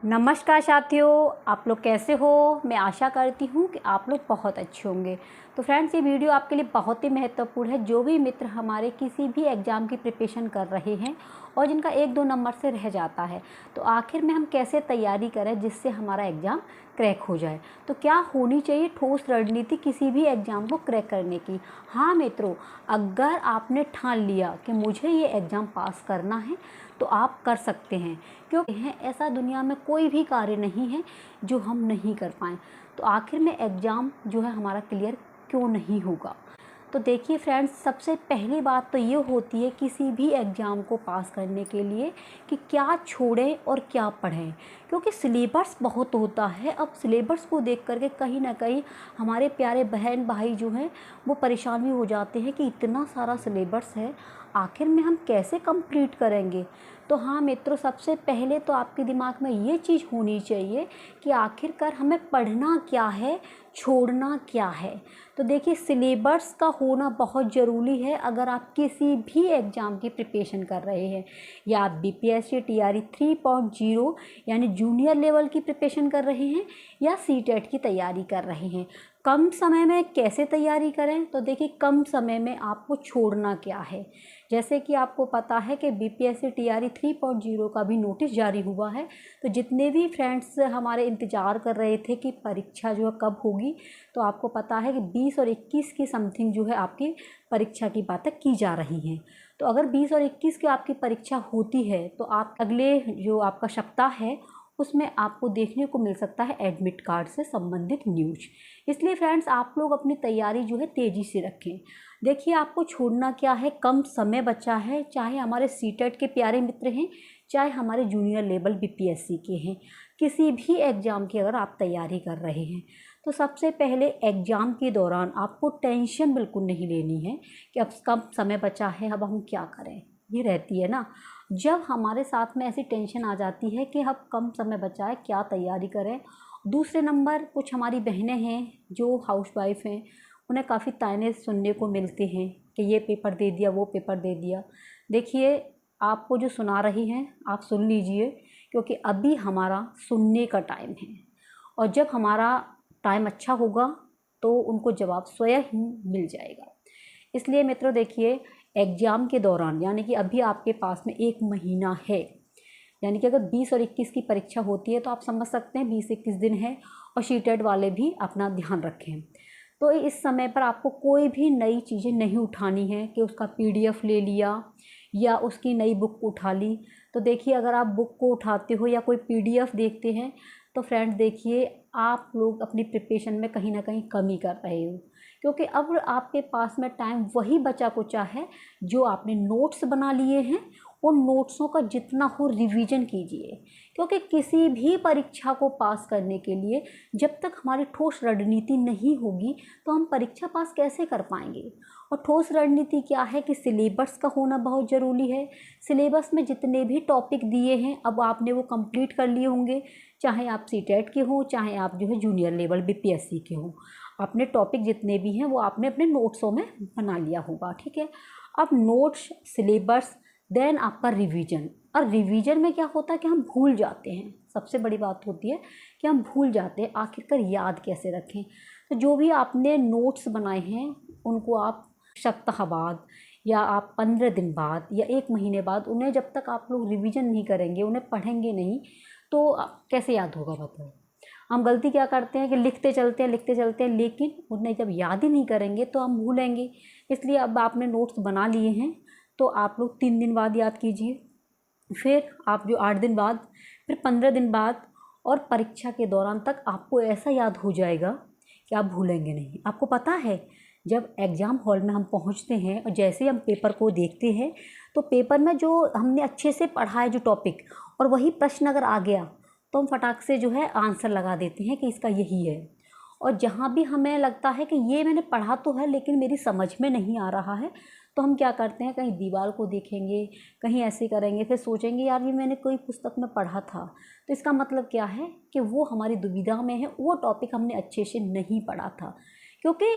नमस्कार साथियों, आप लोग कैसे हो। मैं आशा करती हूँ कि आप लोग बहुत अच्छे होंगे। तो फ्रेंड्स, ये वीडियो आपके लिए बहुत ही महत्वपूर्ण है। जो भी मित्र हमारे किसी भी एग्ज़ाम की प्रिपरेशन कर रहे हैं और जिनका 1-2 नंबर से रह जाता है, तो आखिर में हम कैसे तैयारी करें जिससे हमारा एग्ज़ाम क्रैक हो जाए। तो क्या होनी चाहिए ठोस रणनीति किसी भी एग्ज़ाम को क्रैक करने की। हाँ मित्रों, अगर आपने ठान लिया कि मुझे ये एग्ज़ाम पास करना है तो आप कर सकते हैं, क्योंकि ऐसा दुनिया में कोई भी कार्य नहीं है जो हम नहीं कर पाएँ। तो आखिर में एग्ज़ाम जो है हमारा क्लियर क्यों नहीं होगा। तो देखिए फ्रेंड्स, सबसे पहली बात तो ये होती है किसी भी एग्ज़ाम को पास करने के लिए कि क्या छोड़ें और क्या पढ़ें, क्योंकि सिलेबस बहुत होता है। अब सिलेबस को देख कर के कहीं ना कहीं हमारे प्यारे बहन भाई जो हैं वो परेशान भी हो जाते हैं कि इतना सारा सिलेबस है, आखिर में हम कैसे कंप्लीट करेंगे। तो हाँ मित्रों, सबसे पहले तो आपके दिमाग में ये चीज़ होनी चाहिए कि आखिरकार हमें पढ़ना क्या है, छोड़ना क्या है। तो देखिए, सिलेबस का होना बहुत ज़रूरी है अगर आप किसी भी एग्ज़ाम की प्रिपरेशन कर रहे हैं, या आप बीपीएससी टीआरई 3.0 यानी जूनियर लेवल की प्रिपरेशन कर रहे हैं, या सीटेट की तैयारी कर रहे हैं। कम समय में कैसे तैयारी करें, तो देखिए कम समय में आपको छोड़ना क्या है। जैसे कि आपको पता है कि बीपीएससी टीआरई 3.0 का भी नोटिस जारी हुआ है। तो जितने भी फ्रेंड्स हमारे इंतज़ार कर रहे थे कि परीक्षा जो है कब होगी, तो आपको पता है कि 20 और 21 की समथिंग जो है आपकी परीक्षा की बातें की जा रही हैं। तो अगर 20 और 21 की आपकी परीक्षा होती है तो आप अगले जो आपका सप्ताह है उसमें आपको देखने को मिल सकता है एडमिट कार्ड से संबंधित न्यूज। इसलिए फ्रेंड्स, आप लोग अपनी तैयारी जो है तेज़ी से रखें। देखिए, आपको छोड़ना क्या है, कम समय बचा है, चाहे हमारे सीटेट के प्यारे मित्र हैं, चाहे हमारे जूनियर लेवल बीपीएससी के हैं, किसी भी एग्ज़ाम की अगर आप तैयारी कर रहे हैं, तो सबसे पहले एग्ज़ाम के दौरान आपको टेंशन बिल्कुल नहीं लेनी है कि अब कम समय बचा है, अब हम क्या करें। ये रहती है ना, जब हमारे साथ में ऐसी टेंशन आ जाती है कि अब कम समय बचा है, क्या तैयारी करें। दूसरे नंबर, कुछ हमारी बहनें हैं जो हाउसवाइफ हैं, उन्हें काफ़ी ताने सुनने को मिलते हैं कि ये पेपर दे दिया, वो पेपर दे दिया। देखिए, आपको जो सुना रही हैं आप सुन लीजिए, क्योंकि अभी हमारा सुनने का टाइम है, और जब हमारा टाइम अच्छा होगा तो उनको जवाब स्वयं ही मिल जाएगा। इसलिए मित्रों देखिए, एग्ज़ाम के दौरान यानी कि अभी आपके पास में 1 महीना है, यानी कि अगर 20 और 21 की परीक्षा होती है तो आप समझ सकते हैं 20-21 दिन है, और सीटेट वाले भी अपना ध्यान रखें। तो इस समय पर आपको कोई भी नई चीज़ें नहीं उठानी है कि उसका पीडीएफ ले लिया या उसकी नई बुक उठा ली। तो देखिए, अगर आप बुक को उठाते हो या कोई पीडीएफ देखते हैं तो फ्रेंड्स देखिए, आप लोग अपनी प्रिपरेशन में कहीं ना कहीं कमी कर रहे हो, क्योंकि अब आपके पास में टाइम वही बचा कुचा है जो आपने नोट्स बना लिए हैं। उन नोट्सों का जितना हो रिवीजन कीजिए, क्योंकि किसी भी परीक्षा को पास करने के लिए जब तक हमारी ठोस रणनीति नहीं होगी तो हम परीक्षा पास कैसे कर पाएंगे। और ठोस रणनीति क्या है कि सिलेबस का होना बहुत ज़रूरी है। सिलेबस में जितने भी टॉपिक दिए हैं अब आपने वो कंप्लीट कर लिए होंगे, चाहे आप सीटेट के हों, चाहे आप जो है जूनियर लेवल बीपीएससी के हों। अपने टॉपिक जितने भी हैं वो आपने अपने नोट्सों में बना लिया होगा, ठीक है। अब नोट्स, सिलेबस, देन आपका रिवीजन। और रिवीजन में क्या होता है कि हम भूल जाते हैं, सबसे बड़ी बात होती है कि हम भूल जाते हैं, आखिरकार याद कैसे रखें। तो जो भी आपने नोट्स बनाए हैं उनको आप सप्ताह बाद या आप 15 दिन बाद या 1 महीने बाद, उन्हें जब तक आप लोग रिवीजन नहीं करेंगे, उन्हें पढ़ेंगे नहीं, तो कैसे याद होगा बताओ। हम गलती क्या करते हैं कि लिखते चलते हैं, लेकिन उन्हें जब याद ही नहीं करेंगे तो हम भूलेंगे। इसलिए अब आपने नोट्स बना लिए हैं तो आप लोग 3 दिन बाद याद कीजिए, फिर आप जो 8 दिन बाद, फिर 15 दिन बाद, और परीक्षा के दौरान तक आपको ऐसा याद हो जाएगा कि आप भूलेंगे नहीं। आपको पता है, जब एग्ज़ाम हॉल में हम पहुंचते हैं और जैसे ही हम पेपर को देखते हैं तो पेपर में जो हमने अच्छे से पढ़ा है जो टॉपिक, और वही प्रश्न अगर आ गया तो हम फटाक से जो है आंसर लगा देते हैं कि इसका यही है। और जहाँ भी हमें लगता है कि ये मैंने पढ़ा तो है लेकिन मेरी समझ में नहीं आ रहा है, तो हम क्या करते हैं, कहीं दीवार को देखेंगे, कहीं ऐसे करेंगे, फिर सोचेंगे यार ये मैंने कोई पुस्तक में पढ़ा था। तो इसका मतलब क्या है कि वो हमारी दुविधा में है, वो टॉपिक हमने अच्छे से नहीं पढ़ा था। क्योंकि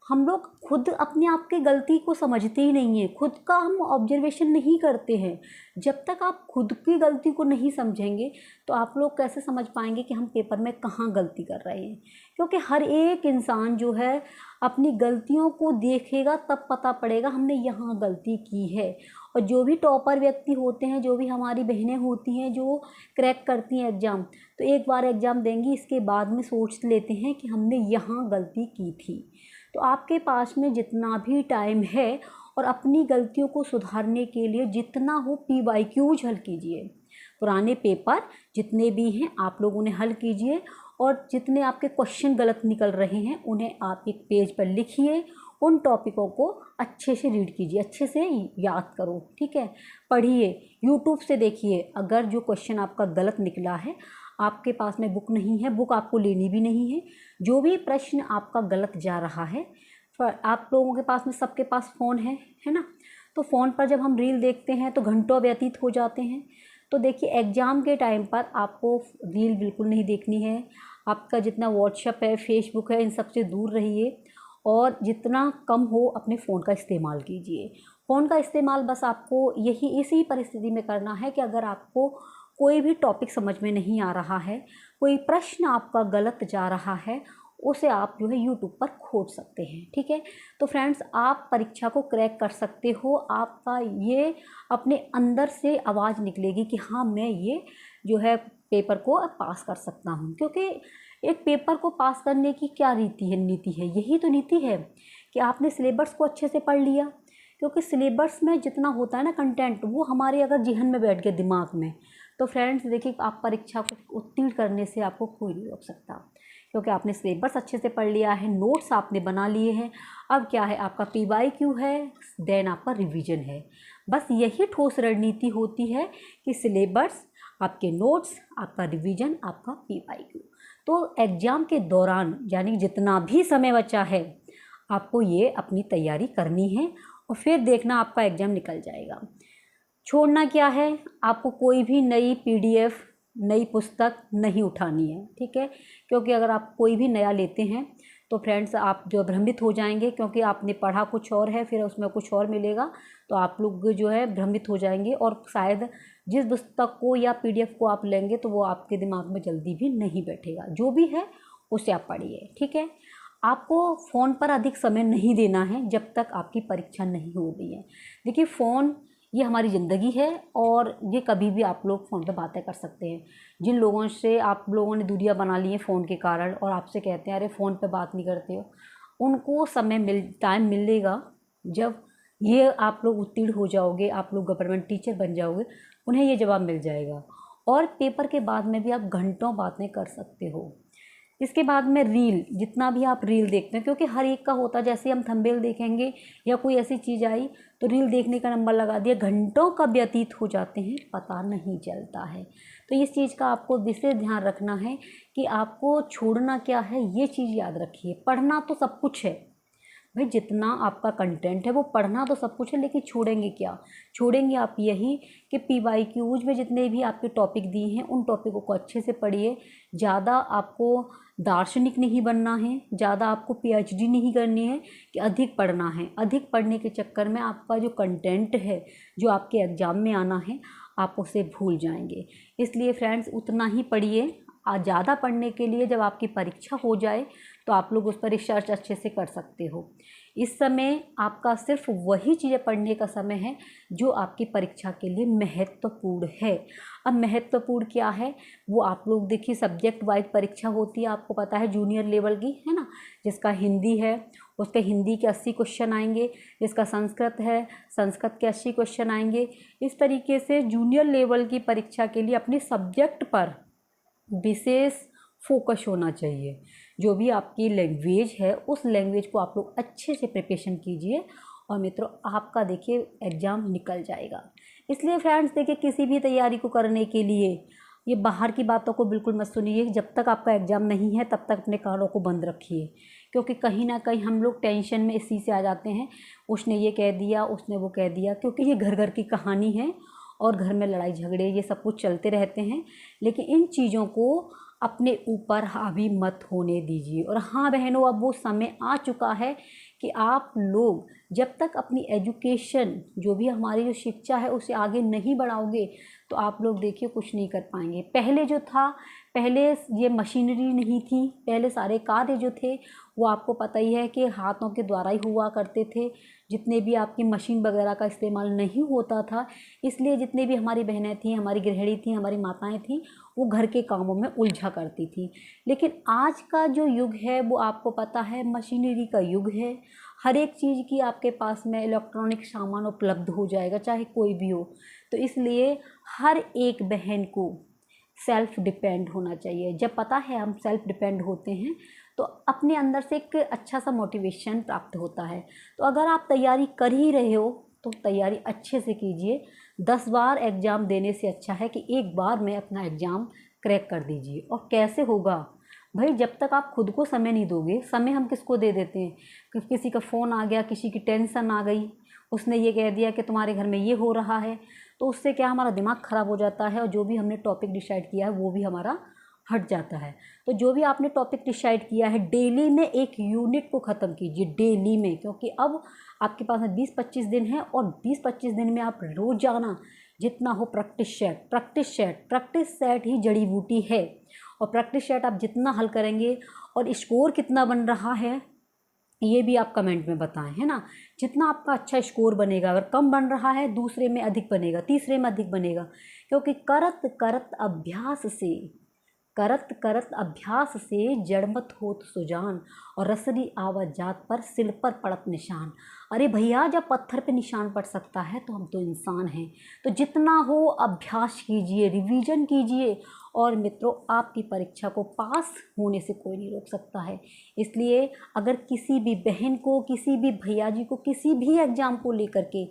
हम लोग खुद अपने आप की गलती को समझते ही नहीं हैं, खुद का हम ऑब्जर्वेशन नहीं करते हैं। जब तक आप खुद की गलती को नहीं समझेंगे तो आप लोग कैसे समझ पाएंगे कि हम पेपर में कहाँ गलती कर रहे हैं। क्योंकि हर एक इंसान जो है अपनी गलतियों को देखेगा तब पता पड़ेगा हमने यहाँ गलती की है। और जो भी टॉपर व्यक्ति होते हैं, जो भी हमारी बहनें होती हैं जो क्रैक करती हैं एग्ज़ाम, तो एक बार एग्ज़ाम देंगी, इसके बाद में सोच लेते हैं कि हमने यहाँ गलती की थी। तो आपके पास में जितना भी टाइम है और अपनी गलतियों को सुधारने के लिए जितना हो PYQs हल कीजिए। पुराने पेपर जितने भी हैं आप लोग उन्हें हल कीजिए, और जितने आपके क्वेश्चन गलत निकल रहे हैं उन्हें आप एक पेज पर लिखिए। उन टॉपिकों को अच्छे से रीड कीजिए, अच्छे से याद करो, ठीक है, पढ़िए, यूट्यूब से देखिए। अगर जो क्वेश्चन आपका गलत निकला है, आपके पास में बुक नहीं है, बुक आपको लेनी भी नहीं है, जो भी प्रश्न आपका गलत जा रहा है, आप लोगों के पास में सबके पास फ़ोन है ना, तो फ़ोन पर जब हम रील देखते हैं तो घंटों व्यतीत हो जाते हैं। तो देखिए एग्ज़ाम के टाइम पर आपको रील बिल्कुल नहीं देखनी है। आपका जितना व्हाट्सएप है, फेसबुक है, इन सब से दूर रहिए और जितना कम हो अपने फ़ोन का इस्तेमाल कीजिए। फ़ोन का इस्तेमाल बस आपको इसी परिस्थिति में करना है कि अगर आपको कोई भी टॉपिक समझ में नहीं आ रहा है, कोई प्रश्न आपका गलत जा रहा है, उसे आप जो है यूट्यूब पर खोज सकते हैं, ठीक है। तो फ्रेंड्स, आप परीक्षा को क्रैक कर सकते हो। आपका ये अपने अंदर से आवाज़ निकलेगी कि हाँ, मैं ये जो है पेपर को पास कर सकता हूँ। क्योंकि एक पेपर को पास करने की क्या नीति है, यही तो नीति है कि आपने सिलेबस को अच्छे से पढ़ लिया। क्योंकि सिलेबस में जितना होता है ना कंटेंट, वो हमारे अगर जहन में बैठ गया, दिमाग में, तो फ्रेंड्स देखिए आप परीक्षा को उत्तीर्ण करने से आपको कोई नहीं रोक सकता। क्योंकि आपने सिलेबस अच्छे से पढ़ लिया है, नोट्स आपने बना लिए हैं। अब क्या है, आपका PYQ है, देन आपका रिवीजन है। बस यही ठोस रणनीति होती है कि सिलेबस, आपके नोट्स, आपका रिवीजन, आपका PYQ। तो एग्ज़ाम के दौरान यानी जितना भी समय बचा है, आपको ये अपनी तैयारी करनी है और फिर देखना आपका एग्ज़ाम निकल जाएगा। छोड़ना क्या है, आपको कोई भी नई PDF, नई पुस्तक नहीं उठानी है, ठीक है। क्योंकि अगर आप कोई भी नया लेते हैं तो फ्रेंड्स आप जो भ्रमित हो जाएंगे, क्योंकि आपने पढ़ा कुछ और है, फिर उसमें कुछ और मिलेगा, तो आप लोग जो है भ्रमित हो जाएंगे और शायद जिस पुस्तक को या PDF को आप लेंगे तो वो आपके दिमाग में जल्दी भी नहीं बैठेगा। जो भी है उसे आप पढ़िए, ठीक है। आपको फ़ोन पर अधिक समय नहीं देना है जब तक आपकी परीक्षा नहीं हो रही है। देखिए फ़ोन ये हमारी ज़िंदगी है और ये कभी भी आप लोग फ़ोन पे बातें कर सकते हैं। जिन लोगों से आप लोगों ने दूरियां बना ली हैं फ़ोन के कारण और आपसे कहते हैं अरे फ़ोन पे बात नहीं करते हो, उनको टाइम मिलेगा जब ये आप लोग उत्तीर्ण हो जाओगे, आप लोग गवर्नमेंट टीचर बन जाओगे, उन्हें ये जवाब मिल जाएगा। और पेपर के बाद में भी आप घंटों बातें कर सकते हो। इसके बाद में रील, जितना भी आप रील देखते हैं, क्योंकि हर एक का होता है, जैसे हम थंबनेल देखेंगे या कोई ऐसी चीज़ आई तो रील देखने का नंबर लगा दिया, घंटों कब व्यतीत हो जाते हैं पता नहीं चलता है। तो इस चीज़ का आपको विशेष ध्यान रखना है कि आपको छोड़ना क्या है, ये चीज़ याद रखिए। पढ़ना तो सब कुछ है भाई, जितना आपका कंटेंट है वो पढ़ना तो सब कुछ है, लेकिन छोड़ेंगे क्या? छोड़ेंगे आप यही कि PYQs में जितने भी आपके टॉपिक दिए हैं उन टॉपिकों को अच्छे से पढ़िए। ज़्यादा आपको दार्शनिक नहीं बनना है, ज़्यादा आपको PhD नहीं करनी है कि अधिक पढ़ना है। अधिक पढ़ने के चक्कर में आपका जो कंटेंट है, जो आपके एग्ज़ाम में आना है, आप उसे भूल जाएंगे। इसलिए फ्रेंड्स उतना ही पढ़िए। ज़्यादा पढ़ने के लिए जब आपकी परीक्षा हो जाए तो आप लोग उस पर रिसर्च अच्छे से कर सकते हो। इस समय आपका सिर्फ वही चीज़ें पढ़ने का समय है जो आपकी परीक्षा के लिए महत्वपूर्ण है। अब महत्वपूर्ण क्या है वो आप लोग देखिए, सब्जेक्ट वाइज परीक्षा होती है, आपको पता है जूनियर लेवल की, है ना। जिसका हिंदी है उसके हिंदी के 80 क्वेश्चन आएंगे, जिसका संस्कृत है संस्कृत के 80 क्वेश्चन आएंगे। इस तरीके से जूनियर लेवल की परीक्षा के लिए अपने सब्जेक्ट पर विशेष फोकस होना चाहिए। जो भी आपकी लैंग्वेज है उस लैंग्वेज को आप लोग अच्छे से प्रिपरेशन कीजिए और मित्रों आपका देखिए एग्ज़ाम निकल जाएगा। इसलिए फ्रेंड्स देखिए, किसी भी तैयारी को करने के लिए ये बाहर की बातों को बिल्कुल मत सुनिए। जब तक आपका एग्ज़ाम नहीं है तब तक अपने कानों को बंद रखिए, क्योंकि कहीं ना कहीं हम लोग टेंशन में इसी से आ जाते हैं, उसने ये कह दिया, उसने वो कह दिया, क्योंकि ये घर घर की कहानी है और घर में लड़ाई झगड़े ये सब कुछ चलते रहते हैं। लेकिन इन चीज़ों को अपने ऊपर हावी मत होने दीजिए। और हाँ बहनों, अब वो समय आ चुका है कि आप लोग जब तक अपनी एजुकेशन, जो भी हमारी जो शिक्षा है, उसे आगे नहीं बढ़ाओगे तो आप लोग देखिए कुछ नहीं कर पाएंगे। पहले जो था, पहले ये मशीनरी नहीं थी, पहले सारे कार्य जो थे वो आपको पता ही है कि हाथों के द्वारा ही हुआ करते थे। जितने भी आपकी मशीन वगैरह का इस्तेमाल नहीं होता था, इसलिए जितने भी हमारी बहनें थीं, हमारी गृहिणी थीं, हमारी माताएं थीं, वो घर के कामों में उलझा करती थी। लेकिन आज का जो युग है वो आपको पता है मशीनरी का युग है। हर एक चीज़ की आपके पास में इलेक्ट्रॉनिक सामान उपलब्ध हो जाएगा, चाहे कोई भी हो। तो इसलिए हर एक बहन को सेल्फ डिपेंड होना चाहिए। जब पता है हम सेल्फ डिपेंड होते हैं तो अपने अंदर से एक अच्छा सा मोटिवेशन प्राप्त होता है। तो अगर आप तैयारी कर ही रहे हो तो तैयारी अच्छे से कीजिए। 10 बार एग्ज़ाम देने से अच्छा है कि एक बार में अपना एग्ज़ाम क्रैक कर दीजिए। और कैसे होगा भाई, जब तक आप खुद को समय नहीं दोगे। समय हम किसको दे देते हैं कि किसी का फ़ोन आ गया, किसी की टेंशन आ गई, उसने ये कह दिया कि तुम्हारे घर में ये हो रहा है, तो उससे क्या हमारा दिमाग ख़राब हो जाता है और जो भी हमने टॉपिक डिसाइड किया है वो भी हमारा हट जाता है। तो जो भी आपने टॉपिक डिसाइड किया है, डेली में एक यूनिट को ख़त्म कीजिए, डेली में। क्योंकि अब आपके पास में 20-25 दिन है और 20-25 दिन में आप रोज़ाना जितना हो प्रैक्टिस सेट ही जड़ी बूटी है। और प्रैक्टिस सेट आप जितना हल करेंगे, और स्कोर कितना बन रहा है ये भी आप कमेंट में बताएं, है ना। जितना आपका अच्छा स्कोर बनेगा, अगर कम बन रहा है दूसरे में अधिक बनेगा, तीसरे में अधिक बनेगा। क्योंकि करत करत अभ्यास से जड़मत होत सुजान, और रसरी आवत जात पर सिल पर पड़त निशान। अरे भैया, जब पत्थर पे निशान पड़ सकता है तो हम तो इंसान हैं। तो जितना हो अभ्यास कीजिए, रिवीजन कीजिए। और मित्रों, आपकी परीक्षा को पास होने से कोई नहीं रोक सकता है। इसलिए अगर किसी भी बहन को, किसी भी भैया जी को, किसी भी एग्ज़ाम को लेकर के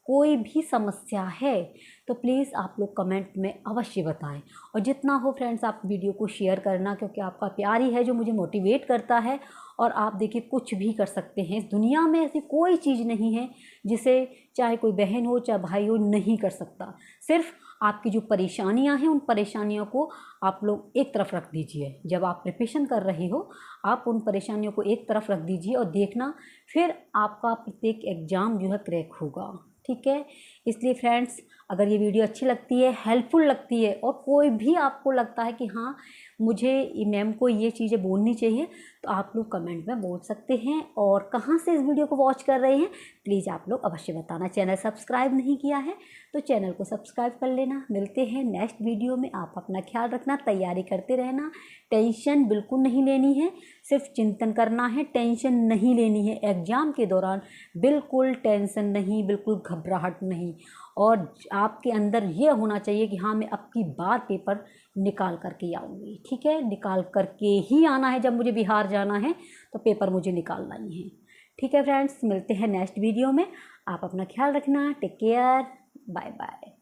कोई भी समस्या है तो प्लीज़ आप लोग कमेंट में अवश्य बताएं। और जितना हो फ्रेंड्स, आप वीडियो को शेयर करना, क्योंकि आपका प्यार ही है जो मुझे मोटिवेट करता है। और आप देखिए कुछ भी कर सकते हैं। इस दुनिया में ऐसी कोई चीज़ नहीं है जिसे चाहे कोई बहन हो चाहे भाई हो नहीं कर सकता। सिर्फ आपकी जो परेशानियां हैं, उन परेशानियों को आप लोग एक तरफ रख दीजिए। जब आप प्रिपरेशन कर रहे हो, आप उन परेशानियों को एक तरफ रख दीजिए और देखना फिर आपका प्रत्येक एग्ज़ाम जो है क्रैक होगा। ठीक है। इसलिए फ्रेंड्स, अगर ये वीडियो अच्छी लगती है, हेल्पफुल लगती है, और कोई भी आपको लगता है कि हाँ मुझे मैम को ये चीज़ें बोलनी चाहिए, तो आप लोग कमेंट में बोल सकते हैं। और कहाँ से इस वीडियो को वॉच कर रहे हैं प्लीज़ आप लोग अवश्य बताना। चैनल सब्सक्राइब नहीं किया है तो चैनल को सब्सक्राइब कर लेना। मिलते हैं नेक्स्ट वीडियो में। आप अपना ख्याल रखना, तैयारी करते रहना, टेंशन बिल्कुल नहीं लेनी है, सिर्फ चिंतन करना है, टेंशन नहीं लेनी है। एग्ज़ाम के दौरान बिल्कुल टेंशन नहीं, बिल्कुल घबराहट नहीं। और आपके अंदर ये होना चाहिए कि हाँ मैं अब की बार पेपर निकाल करके आऊँगी। ठीक है, निकाल करके ही आना है। जब मुझे बिहार जाना है तो पेपर मुझे निकालना ही है। ठीक है फ्रेंड्स, मिलते हैं नेक्स्ट वीडियो में। आप अपना ख्याल रखना। Take care, bye bye.